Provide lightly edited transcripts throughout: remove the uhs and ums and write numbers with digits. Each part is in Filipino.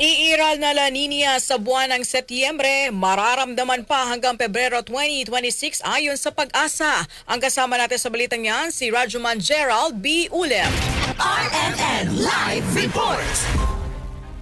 Iiral na La Nina sa buwan ng Setyembre, mararamdaman pa hanggang Pebrero 2026 ayon sa Pag-asa. Ang kasama natin sa balitang yan, si Rajuman Gerald B. Ulem. RMN Live Report!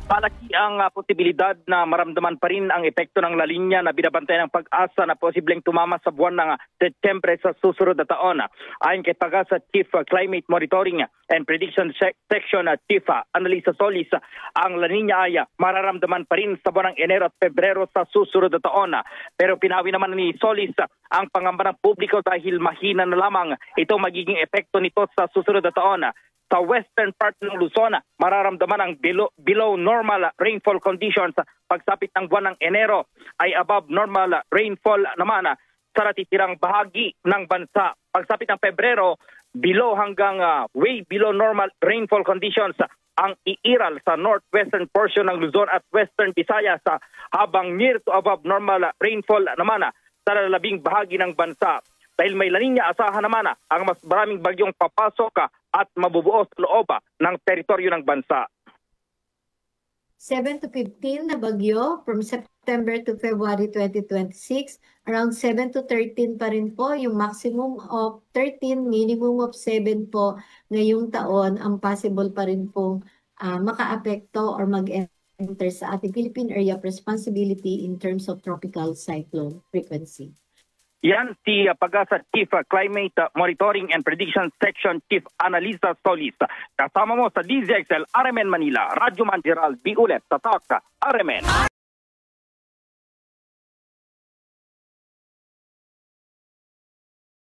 Malaki ang posibilidad na maramdaman pa rin ang epekto ng La Nina na binabantayan ng Pag-asa na posibleng tumama sa buwan ng Setyembre sa susunod na taon. Ayon kay Pag-asa Chief Climate Monitoring and Prediction Section Chief Annalisa Solis, ang La Nina ay mararamdaman pa rin sa buwan ng Enero at Pebrero sa susunod na taon. Pero pinawi naman ni Solis ang pangamba ng publiko dahil mahina na lamang ito magiging epekto nito sa susunod na taon. Sa western part ng Luzon, mararamdaman ang below normal rainfall conditions. Pagsapit ng buwan ng Enero ay above normal rainfall naman sa natitirang bahagi ng bansa. Pagsapit ng Pebrero, below hanggang way below normal rainfall conditions ang iiral sa northwestern portion ng Luzon at western Visayas, habang near to above normal rainfall naman sa lalabing bahagi ng bansa. Dahil may La Nina, asahan naman ang mas maraming bagyong papasok at mabubuo sa loob ng teritoryo ng bansa. 7 to 15 na bagyo from September to February 2026. Around 7 to 13 pa rin po, yung maximum of 13, minimum of 7 po ngayong taon ang possible pa rin pong maka-apekto or mag-enter sa ating Philippine Area of Responsibility in terms of tropical cyclone frequency. Yan si Pag-asa Chief Climate Monitoring and Prediction Section Chief Annalisa Solis. Kasama mo sa DZXL RMN Manila, Rajuman Gerald B. Ulem, Tatak, RMN.